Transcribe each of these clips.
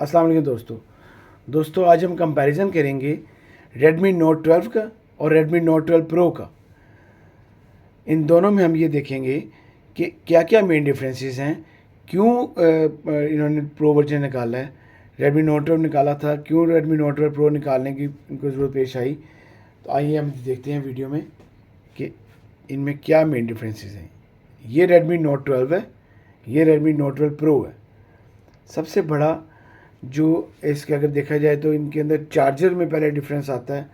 अस्सलाम वालेकुम दोस्तों आज हम कंपैरिजन करेंगे Redmi Note 12 का और Redmi Note 12 Pro का। इन दोनों में हम ये देखेंगे कि क्या क्या मेन डिफरेंसेस हैं, क्यों इन्होंने प्रो वर्जन निकाला है, Redmi Note 12 निकाला था, क्यों Redmi Note 12 Pro निकालने की इनको ज़रूरत पेश आई। तो आइए हम देखते हैं वीडियो में कि इनमें क्या मेन डिफरेंसेस हैं। ये Redmi Note 12 है, ये Redmi Note 12 Pro है। सबसे बड़ा जो इसके अगर देखा जाए तो इनके अंदर चार्जर में पहले डिफरेंस आता है।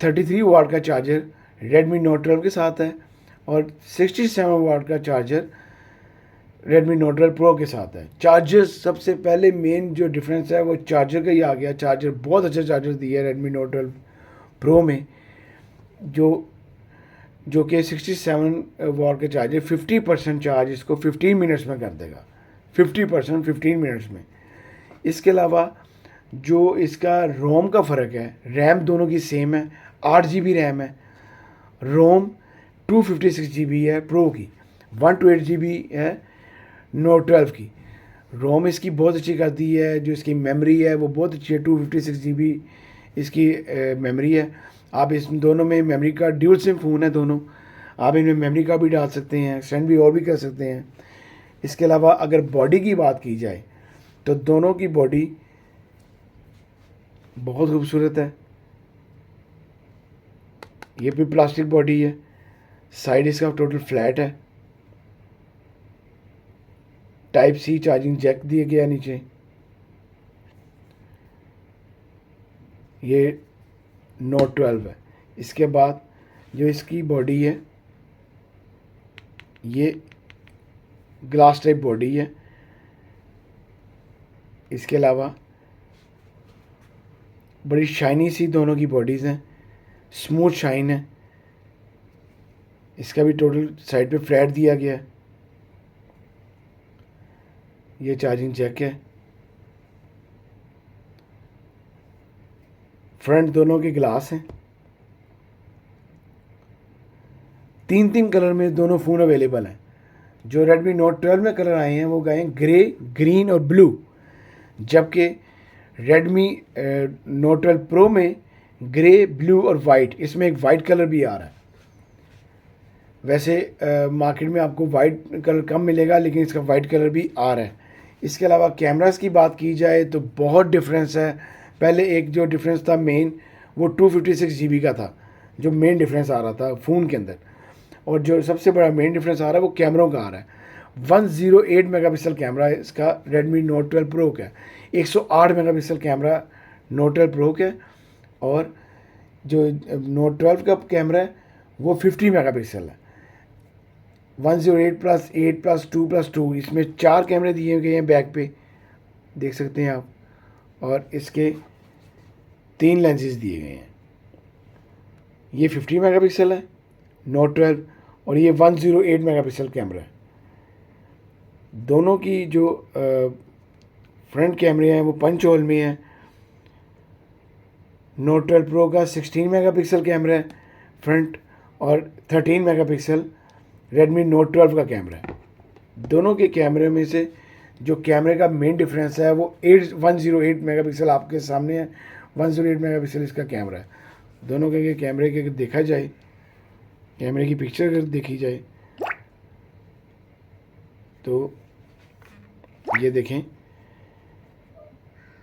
33 वाट का चार्जर Redmi Note 12 के साथ है और 67 वाट का चार्जर Redmi Note 12 Pro के साथ है। चार्जर सबसे पहले मेन जो डिफरेंस है वो चार्जर का ही आ गया। चार्जर बहुत अच्छा चार्जर दिया है Redmi Note 12 Pro में, जो कि 67 वाट का चार्जर 50% चार्ज इसको 15 मिनट्स में कर देगा। 50% 15 मिनट्स में। इसके अलावा जो इसका रोम का फ़र्क है, रैम दोनों की सेम है, 8 GB रैम है, रोम 256 GB है प्रो की, 128 GB है Note 12 की। रोम इसकी बहुत अच्छी कर दी है, जो इसकी मेमोरी है वो बहुत अच्छी है, 256 GB इसकी मेमोरी है। आप इस दोनों में मेमोरी का ड्यूल सिम फ़ोन है दोनों, आप इनमें मेमोरी का भी डाल सकते हैं, एक्सटेंड भी और भी कर सकते हैं। इसके अलावा अगर बॉडी की बात की जाए तो दोनों की बॉडी बहुत खूबसूरत है। ये भी प्लास्टिक बॉडी है, साइड इसका टोटल फ्लैट है, टाइप सी चार्जिंग जैक दिया गया नीचे। ये Note 12 है। इसके बाद जो इसकी बॉडी है ये ग्लास टाइप बॉडी है। इसके अलावा बड़ी शाइनी सी दोनों की बॉडीज़ हैं, स्मूथ शाइन है। इसका भी टोटल साइड पे फ्लैट दिया गया है। ये चार्जिंग जैक है। फ्रंट दोनों के ग्लास हैं। 3 कलर में दोनों फ़ोन अवेलेबल हैं। जो Redmi Note 12 में कलर आए हैं वो गए हैं ग्रे, ग्रीन और ब्लू, जबकि Redmi Note 12 Pro में ग्रे, ब्लू और वाइट, इसमें एक वाइट कलर भी आ रहा है। वैसे मार्केट में आपको वाइट कलर कम मिलेगा, लेकिन इसका वाइट कलर भी आ रहा है। इसके अलावा कैमरास की बात की जाए तो बहुत डिफरेंस है। पहले एक जो डिफरेंस था मेन, वो 256 GB का था, जो मेन डिफरेंस आ रहा था फ़ोन के अंदर। और जो सबसे बड़ा मेन डिफरेंस आ रहा है वो कैमरों का आ रहा है। 108 मेगापिक्सल कैमरा इसका Redmi Note 12 Pro का है, 108 मेगापिक्सल कैमरा Note 12 Pro का है। और जो Note 12 का कैमरा है वो 50 मेगापिक्सल है। 108 + 8 + 2 + 2, इसमें 4 कैमरे दिए गए हैं बैक पे, देख सकते हैं आप। और इसके 3 लेंसेज दिए गए हैं। ये 50 मेगापिक्सल है Note 12 और ये 108 मेगापिक्सल कैमरा है। दोनों की जो फ्रंट कैमरे हैं वो पंच होल में है। Note 12 Pro का 16 मेगापिक्सल कैमरा है फ्रंट और 13 मेगापिक्सल Redmi Note 12 का कैमरा है। दोनों के कैमरे में से जो कैमरे का मेन डिफरेंस है वो 108 मेगापिक्सल आपके सामने है। 108 मेगापिक्सल इसका कैमरा है। दोनों के कैमरे के अगर देखा जाए, कैमरे की पिक्चर अगर देखी जाए तो ये देखें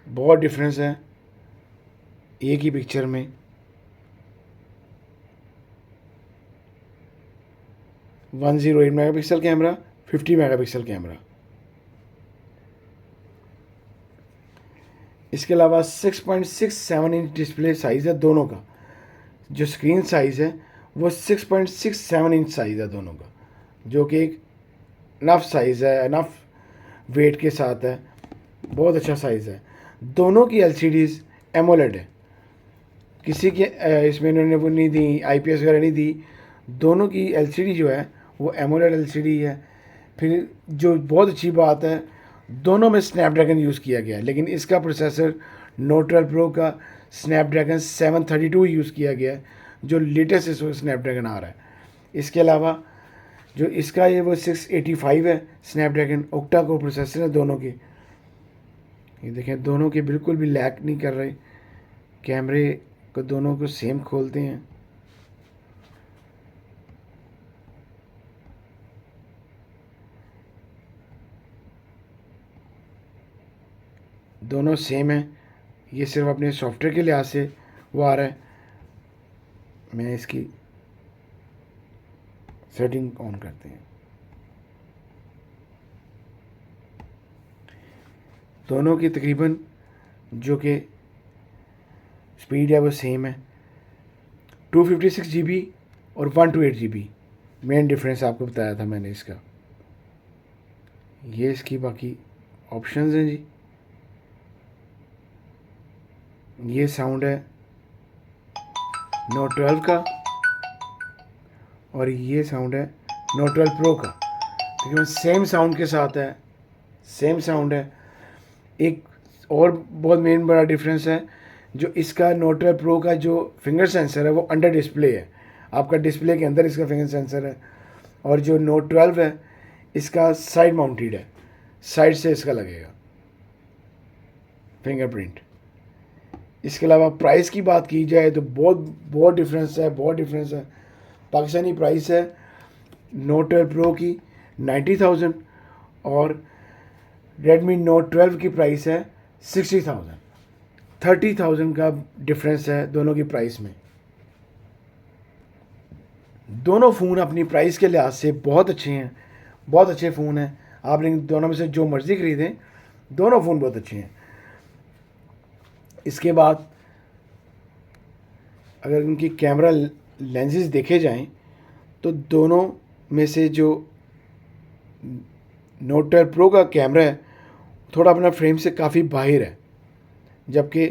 बहुत डिफरेंस है एक ही पिक्चर में। One 108 megapixel camera, 50 megapixel camera. इसके अलावा 6.67 इंच डिस्प्ले साइज़ है दोनों का। जो स्क्रीन साइज़ है वो 6.67 इंच साइज़ है दोनों का, जो कि एक नफ साइज़ है, नफ वेट के साथ है, बहुत अच्छा साइज़ है। दोनों की LCDs एमोलेड है, किसी के इसमें इन्होंने वो नहीं दी, IPS वगैरह नहीं दी। दोनों की LCD जो है वो एमोलेड LCD है। फिर जो बहुत अच्छी बात है, दोनों में स्नैपड्रैगन यूज़ किया गया है, लेकिन इसका प्रोसेसर Note 12 Pro का स्नैपड्रैगन 732 यूज़ किया गया है, जो लेटेस्ट इस वक्त स्नैपड्रैगन आ रहा है। इसके अलावा जो इसका ये वो 685 है स्नैपड्रैगन, ओक्टा कोर प्रोसेसर है दोनों के। ये देखें दोनों के बिल्कुल भी लैग नहीं कर रहे, कैमरे को दोनों को सेम खोलते हैं। दोनों सेम है, ये सिर्फ अपने सॉफ्टवेयर के लिहाज से वो आ रहा है। मैं इसकी सेटिंग ऑन करते हैं। दोनों की तकरीबन जो कि स्पीड है वो सेम है, 256 GB और 128 GB। मेन डिफरेंस आपको बताया था मैंने इसका। ये इसकी बाकी ऑप्शंस हैं जी। ये साउंड है नोट 12 का और ये साउंड है नोट 12 प्रो का। तकरीबन सेम साउंड के साथ है, सेम साउंड है। एक और बहुत मेन बड़ा डिफरेंस है, जो इसका नोट 12 प्रो का जो फिंगर सेंसर है वो अंडर डिस्प्ले है, आपका डिस्प्ले के अंदर इसका फिंगर सेंसर है। और जो नोट 12 है इसका साइड माउंटेड है, साइड से इसका लगेगा फिंगरप्रिंट। इसके अलावा प्राइस की बात की जाए तो बहुत डिफरेंस है, बहुत डिफरेंस है। पाकिस्तानी प्राइस है नोट 12 प्रो की 90,000 और रेडमी नोट 12 की प्राइस है 60,000। 30,000 का डिफरेंस है दोनों की प्राइस में। दोनों फ़ोन अपनी प्राइस के लिहाज से बहुत अच्छे हैं, बहुत अच्छे फ़ोन हैं। आप इन दोनों में से जो मर्ज़ी ख़रीदें, दोनों फ़ोन बहुत अच्छे हैं। इसके बाद अगर इनकी कैमरा लेंसेज देखे जाएं तो दोनों में से जो नोट 12 प्रो का कैमरा है थोड़ा अपना फ्रेम से काफ़ी बाहर है, जबकि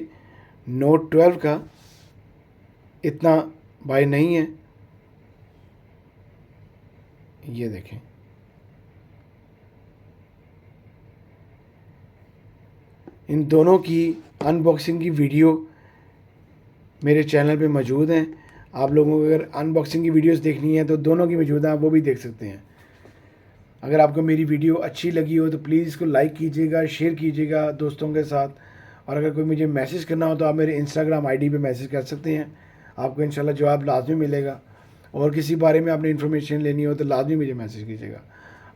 नोट 12 का इतना बाहर नहीं है। ये देखें, इन दोनों की अनबॉक्सिंग की वीडियो मेरे चैनल पे मौजूद हैं। आप लोगों को अगर अनबॉक्सिंग की वीडियोस देखनी है तो दोनों की मौजूद है, आप वो भी देख सकते हैं। अगर आपको मेरी वीडियो अच्छी लगी हो तो प्लीज़ इसको लाइक कीजिएगा, शेयर कीजिएगा दोस्तों के साथ। और अगर कोई मुझे मैसेज करना हो तो आप मेरे इंस्टाग्राम आईडी पे मैसेज कर सकते हैं, आपको इंशाल्लाह जवाब लाजमी मिलेगा। और किसी बारे में आपने इन्फॉर्मेशन लेनी हो तो लाजमी मुझे मैसेज कीजिएगा।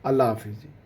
अल्लाह हाफिज़।